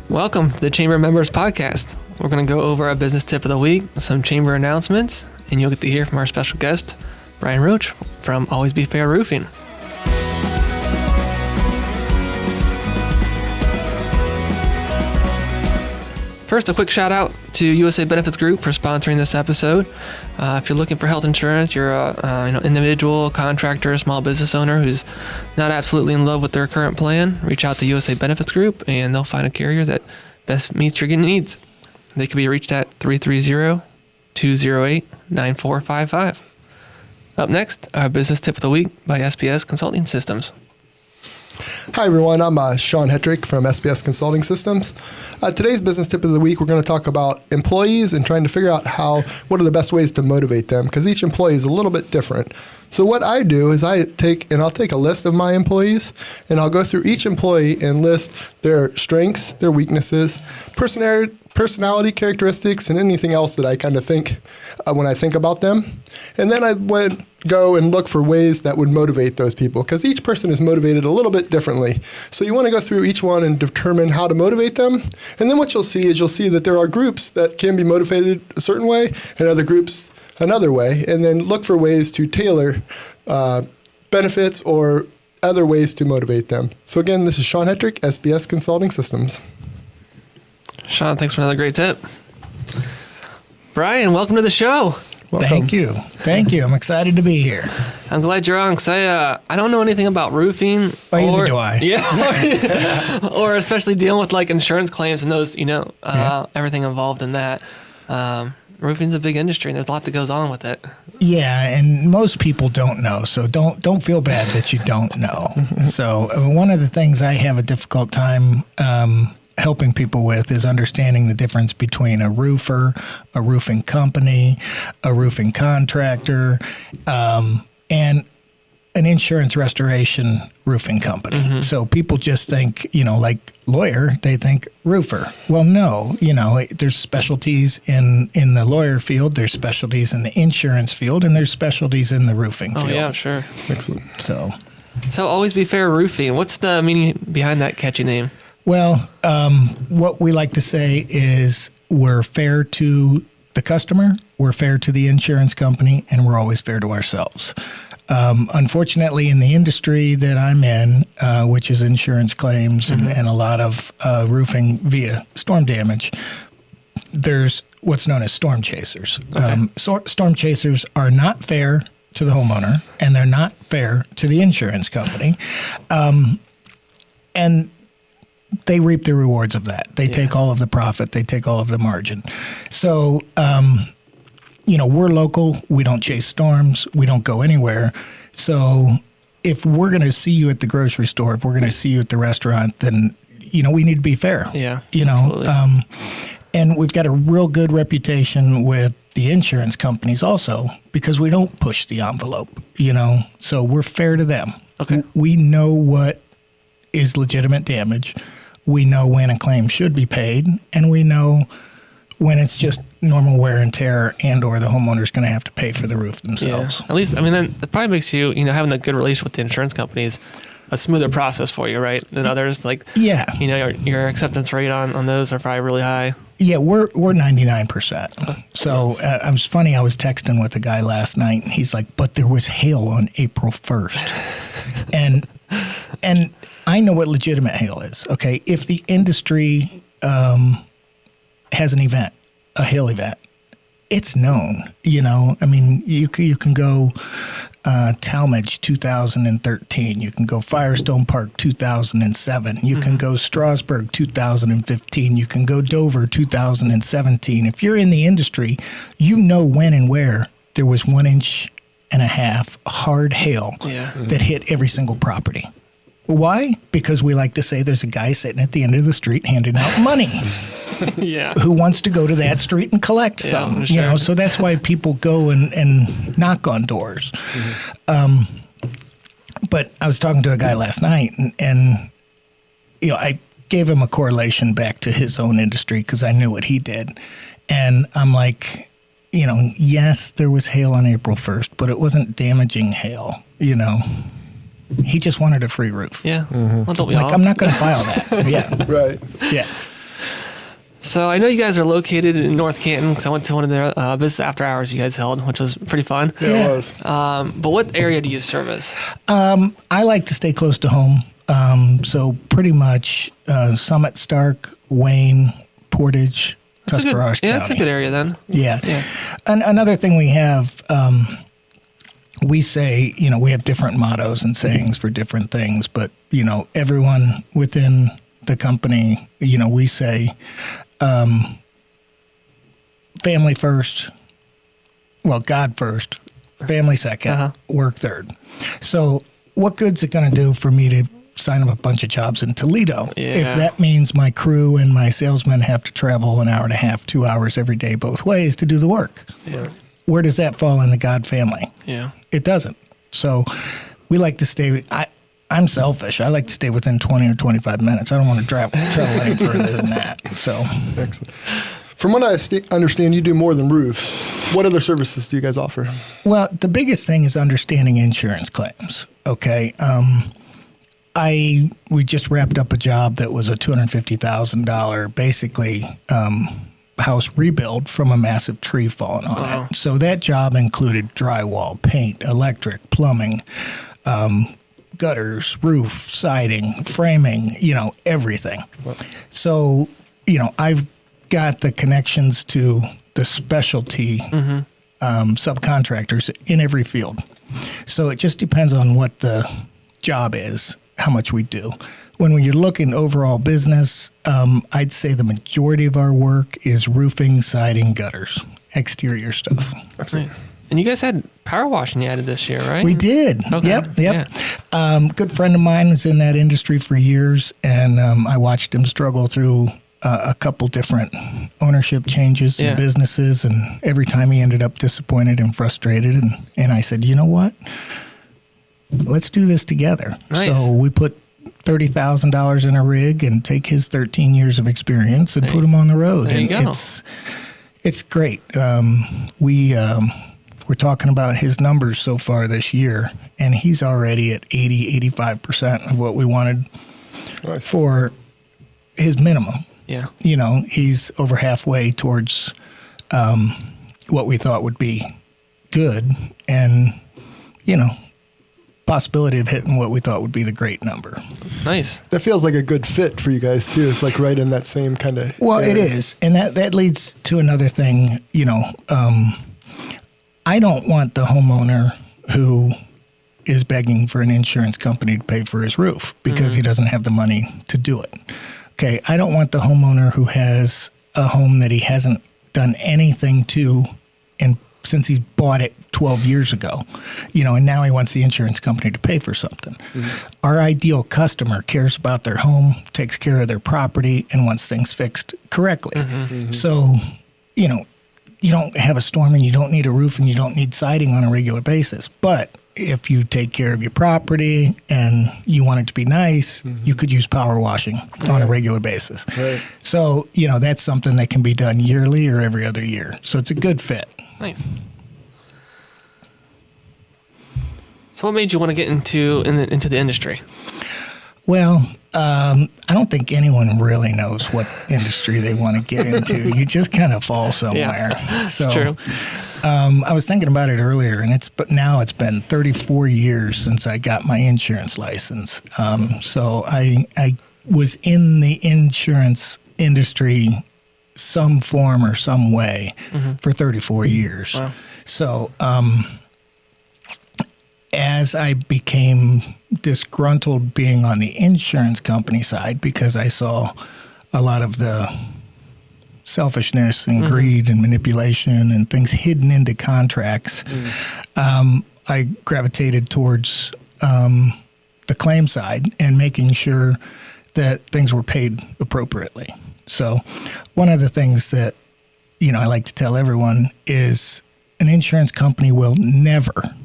Welcome to the Chamber Members Podcast. We're going to go over our business tip of the week, some chamber announcements, and you'll get to hear from our special guest, Brian Roach from Always Be Fair Roofing. First, a quick shout out to USA Benefits Group for sponsoring this episode. If you're looking for health insurance, you're a individual, contractor, small business owner who's not absolutely in love with their current plan, reach out to USA Benefits Group and they'll find a carrier that best meets your needs. They can be reached at 330-208-9455. Up next, our business tip of the week by SBS Consulting Systems. Hi everyone, I'm Shawn Hetrick from SBS Consulting Systems. Today's business tip of the week, we're going to talk about employees and trying to figure out what are the best ways to motivate them, because each employee is a little bit different. So what I do is I'll take a list of my employees and I'll go through each employee and list their strengths, their weaknesses, personality characteristics, and anything else that I kind of think when I think about them. And then I would go and look for ways that would motivate those people, because each person is motivated a little bit differently. So you want to go through each one and determine how to motivate them. And then what you'll see that there are groups that can be motivated a certain way and other groups another way, and then look for ways to tailor benefits or other ways to motivate them. So again, this is Shawn Hetrick, SBS Consulting Systems. Shawn, thanks for another great tip. Brian, welcome to the show. Welcome. Thank you. I'm excited to be here. I'm glad you're on, because I don't know anything about roofing. Neither do I. Yeah. Or especially dealing with like insurance claims and those, everything involved in that. Roofing's a big industry and there's a lot that goes on with it. Yeah, and most people don't know, so don't feel bad that you don't know. So one of the things I have a difficult time helping people with is understanding the difference between a roofer, a roofing company, a roofing contractor, and an insurance restoration roofing company. Mm-hmm. So people just think, like lawyer, they think roofer. Well, no, there's specialties in the lawyer field, there's specialties in the insurance field, and there's specialties in the roofing field. Oh, yeah, sure. Excellent. So Always Be Fair Roofing. What's the meaning behind that catchy name? Well, what we like to say is we're fair to the customer, we're fair to the insurance company, and we're always fair to ourselves. Unfortunately, in the industry that I'm in, which is insurance claims and a lot of roofing via storm damage, there's what's known as storm chasers. Okay. Storm chasers are not fair to the homeowner, and they're not fair to the insurance company. And they reap the rewards of that. They take all of the profit. They take all of the margin. So, we're local. We don't chase storms. We don't go anywhere. So if we're going to see you at the grocery store, if we're going to see you at the restaurant, then, we need to be fair. Yeah, absolutely. And we've got a real good reputation with the insurance companies also, because we don't push the envelope, so we're fair to them. Okay. We know what is legitimate damage. We know when a claim should be paid, and we know when it's just normal wear and tear, and or the homeowner's going to have to pay for the roof themselves. Yeah. At least, then that probably makes you, having a good relationship with the insurance companies a smoother process for you, right? Than others, your acceptance rate on those are probably really high. Yeah, we're 99%. So it's funny, I was texting with a guy last night, and he's like, but there was hail on April 1st. and I know what legitimate hail is, okay? If the industry has an event, a hail event, it's known, you can go Talmadge 2013, you can go Firestone Park 2007, you can go Strasburg 2015, you can go Dover 2017. If you're in the industry, you know when and where there was 1.5 inch hard hail that hit every single property. Why? Because we like to say there's a guy sitting at the end of the street handing out money. Yeah. Who wants to go to that street and collect some? Sure. So that's why people go and knock on doors. But I was talking to a guy last night, and I gave him a correlation back to his own industry because I knew what he did. And I'm like, yes, there was hail on April 1st, but it wasn't damaging hail, He just wanted a free roof. Yeah. Well, don't we all? I'm not going to file that. Yeah. Right. Yeah. So I know you guys are located in North Canton because I went to one of their business after hours you guys held, which was pretty fun. Yeah, it was. But what area do you service? I like to stay close to home. So pretty much Summit, Stark, Wayne, Portage, Tuscarawas County. Yeah, that's a good area then. Yeah. Yeah. And another thing we have, we say, we have different mottos and sayings for different things, but, everyone within the company, we say family first, God first, family second, work third. So what good's it going to do for me to sign up a bunch of jobs in Toledo if that means my crew and my salesmen have to travel an hour and a half, 2 hours every day both ways to do the work? Yeah. Where does that fall in the God family? Yeah. It doesn't. So we like to stay. I'm selfish. I like to stay within 20 or 25 minutes. I don't want to travel any further than that. So, Excellent. From what I understand, you do more than roofs. What other services do you guys offer? well, the biggest thing is understanding insurance claims. Okay. We just wrapped up a job that was a $250,000 basically house rebuild from a massive tree falling on it. So that job included drywall, paint, electric, plumbing, gutters, roof, siding, framing, everything. So, I've got the connections to the specialty subcontractors in every field. So it just depends on what the job is, how much we do. When you're looking overall business, I'd say the majority of our work is roofing, siding, gutters, exterior stuff. Nice. And you guys had power washing you added this year, right? We did. Okay. Yep. Yeah. Good friend of mine was in that industry for years, and I watched him struggle through a couple different ownership changes in businesses, and every time he ended up disappointed and frustrated. And I said, you know what? Let's do this together. Nice. So we put $30,000 in a rig and take his 13 years of experience and put him on the road. There you go. It's great. We're talking about his numbers so far this year, and he's already at 85% of what we wanted for his minimum. Yeah. He's over halfway towards what we thought would be good, and, possibility of hitting what we thought would be the great number. Nice. That feels like a good fit for you guys too. It's like right in that same kind of area. It is. And that leads to another thing, I don't want the homeowner who is begging for an insurance company to pay for his roof because he doesn't have the money to do it. Okay. I don't want the homeowner who has a home that he hasn't done anything to since he bought it 12 years ago, and now he wants the insurance company to pay for something. Our ideal customer cares about their home, takes care of their property, and wants things fixed correctly. So, you don't have a storm and you don't need a roof and you don't need siding on a regular basis. But if you take care of your property and you want it to be nice, you could use power washing on a regular basis. Right. So, that's something that can be done yearly or every other year. So it's a good fit. Nice. So what made you want to get into the industry? Well, I don't think anyone really knows what industry they want to get into. You just kind of fall somewhere. Yeah, so, true. I was thinking about it earlier, and now it's been 34 years since I got my insurance license. So I was in the insurance industry some form or some way for 34 years. Wow. So as I became disgruntled being on the insurance company side because I saw a lot of the selfishness and greed and manipulation and things hidden into contracts, I gravitated towards the claim side and making sure that things were paid appropriately. So one of the things that, I like to tell everyone is an insurance company will never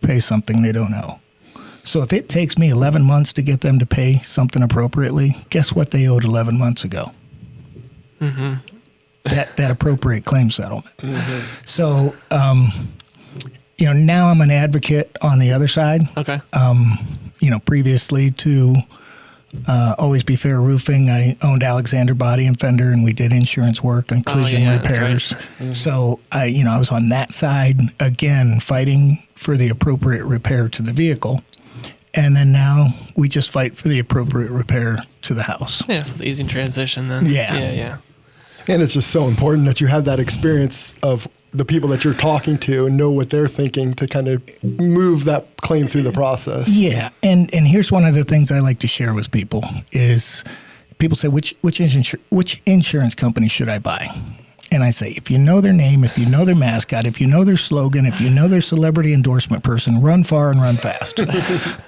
pay something they don't owe. So if it takes me 11 months to get them to pay something appropriately, guess what they owed 11 months ago? That appropriate claim settlement. So, now I'm an advocate on the other side. Okay. Previously to Always Be Fair Roofing. I owned Alexander Body and Fender, and we did insurance work and collision repairs. Right. So I was on that side again, fighting for the appropriate repair to the vehicle. And then now we just fight for the appropriate repair to the house. Yeah, so it's an easy transition then. Yeah. And it's just so important that you have that experience of the people that you're talking to and know what they're thinking to kind of move that claim through the process. Yeah. And here's one of the things I like to share with people is people say, which insurance company should I buy? And I say, if you know their name, if you know their mascot, if you know their slogan, if you know their celebrity endorsement person, run far and run fast.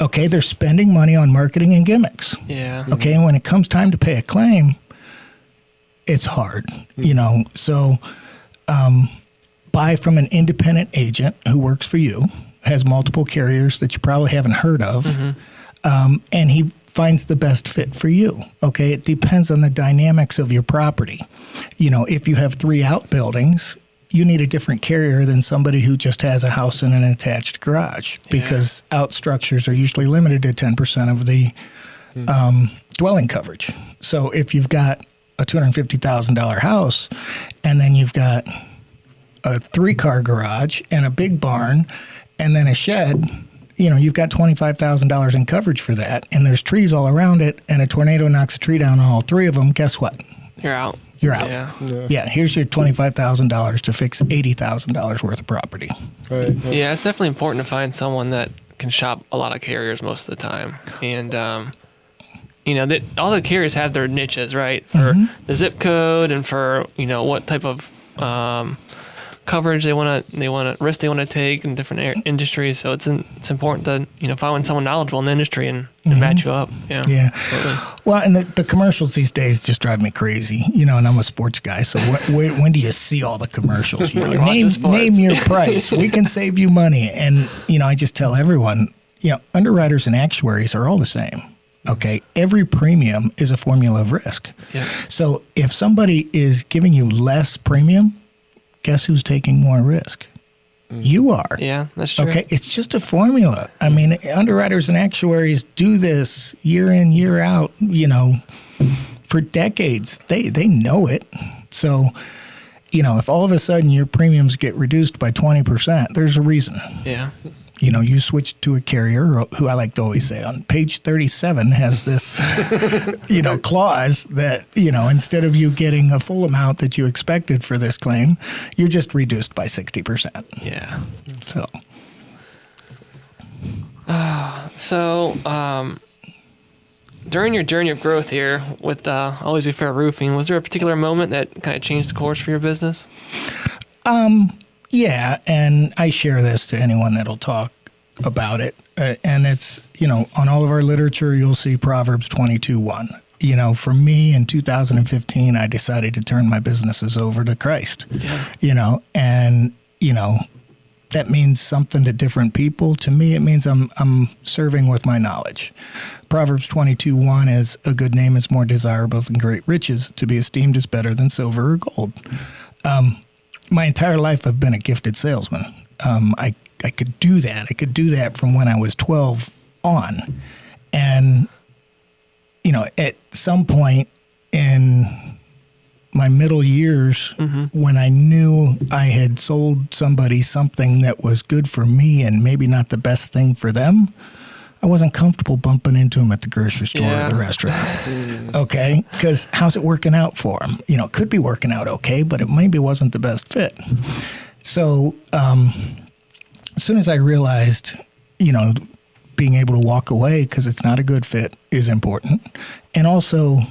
Okay, they're spending money on marketing and gimmicks. Yeah. Okay, and when it comes time to pay a claim, it's hard, So buy from an independent agent who works for you, has multiple carriers that you probably haven't heard of, and he finds the best fit for you. Okay, it depends on the dynamics of your property. If you have 3 outbuildings, you need a different carrier than somebody who just has a house and an attached garage, because out structures are usually limited to 10% of the dwelling coverage. So if you've got a $250,000 house and then you've got a 3-car garage and a big barn and then a shed, you've got $25,000 in coverage for that, and there's trees all around it, and a tornado knocks a tree down on all 3 of them, guess what? You're out. You're out. Yeah, here's your $25,000 to fix $80,000 worth of property. Right. Yeah, it's definitely important to find someone that can shop a lot of carriers most of the time. And, all the carriers have their niches, right? For the zip code and for, what type of coverage they want to risk they want to take in different industries. So it's important to find someone knowledgeable in the industry and match you up. Yeah. Totally. Well, and the commercials these days just drive me crazy. And I'm a sports guy, so when do you see all the commercials? Name your price. We can save you money. And I just tell everyone, underwriters and actuaries are all the same. Okay, every premium is a formula of risk. Yeah. So if somebody is giving you less premium, guess who's taking more risk? You are. Yeah, that's true. Okay, it's just a formula. I mean, underwriters and actuaries do this year in, year out, for decades. They know it. So, if all of a sudden your premiums get reduced by 20%, there's a reason. Yeah. You switch to a carrier who I like to always say on page 37 has this, clause that, instead of you getting a full amount that you expected for this claim, you're just reduced by 60%. Yeah. So, during your journey of growth here with Always Be Fair Roofing, was there a particular moment that kind of changed the course for your business? Yeah, and I share this to anyone that'll talk about it. And it's, on all of our literature, you'll see Proverbs 22:1. For me in 2015, I decided to turn my businesses over to Christ. Yeah. That means something to different people. To me, it means I'm serving with my knowledge. Proverbs 22:1 is, a good name is more desirable than great riches. To be esteemed is better than silver or gold. My entire life, I've been a gifted salesman. I could do that. I could do that from when I was 12 on. And, at some point in my middle years, when I knew I had sold somebody something that was good for me and maybe not the best thing for them, I wasn't comfortable bumping into them at the grocery store or the restaurant. Okay? Because how's it working out for them? It could be working out okay, but it maybe wasn't the best fit. So as soon as I realized, being able to walk away because it's not a good fit is important. And also,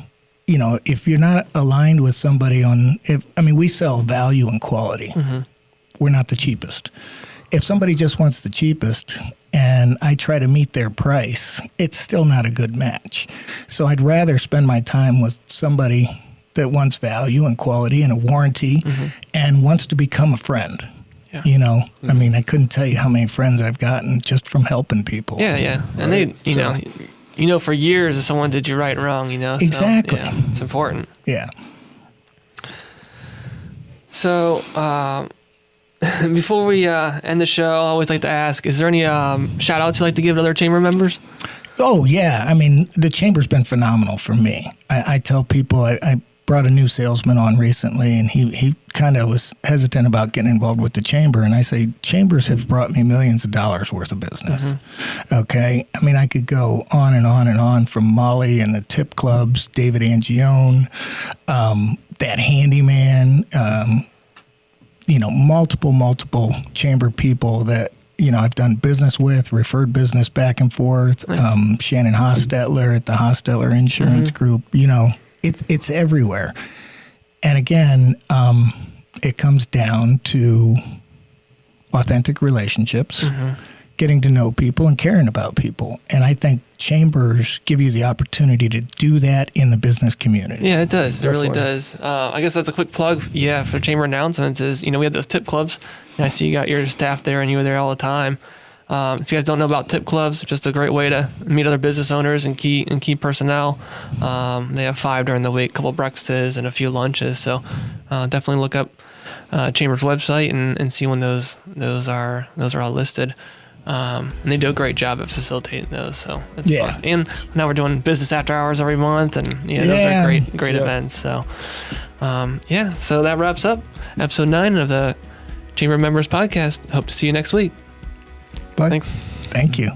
if you're not aligned with somebody we sell value and quality. We're not the cheapest. If somebody just wants the cheapest and I try to meet their price, it's still not a good match. So I'd rather spend my time with somebody that wants value and quality and a warranty and wants to become a friend. Yeah. I couldn't tell you how many friends I've gotten just from helping people. Yeah. And they, for years if someone did you right and wrong, Exactly. So, it's important. Yeah. So, before we end the show, I always like to ask, is there any shout outs you'd like to give to other chamber members? Oh, yeah. I mean, the chamber's been phenomenal for me. I tell people, I brought a new salesman on recently, and he kind of was hesitant about getting involved with the chamber. And I say, chambers have brought me millions of dollars worth of business. Mm-hmm. Okay. I mean, I could go on and on and on, from Molly and the tip clubs, David Angione, that handyman, multiple chamber people that, I've done business with, referred business back and forth. Nice. Shannon Hostetler at the Hostetler Insurance Group. It's everywhere. And again, it comes down to authentic relationships, getting to know people and caring about people. And I think chambers give you the opportunity to do that in the business community. Yeah, it does. Definitely. It really does. I guess that's a quick plug, for chamber announcements is, we have those tip clubs. And I see you got your staff there and you were there all the time. If you guys don't know about tip clubs, just a great way to meet other business owners and key personnel. They have 5 during the week, a couple breakfasts and a few lunches. So definitely look up Chamber's website and see when those are all listed. And they do a great job at facilitating those. So it's fun. And now we're doing business after hours every month, and those are great events. So so that wraps up episode 9 of the Chamber Members Podcast. Hope to see you next week. Bye. Thanks. Thank you.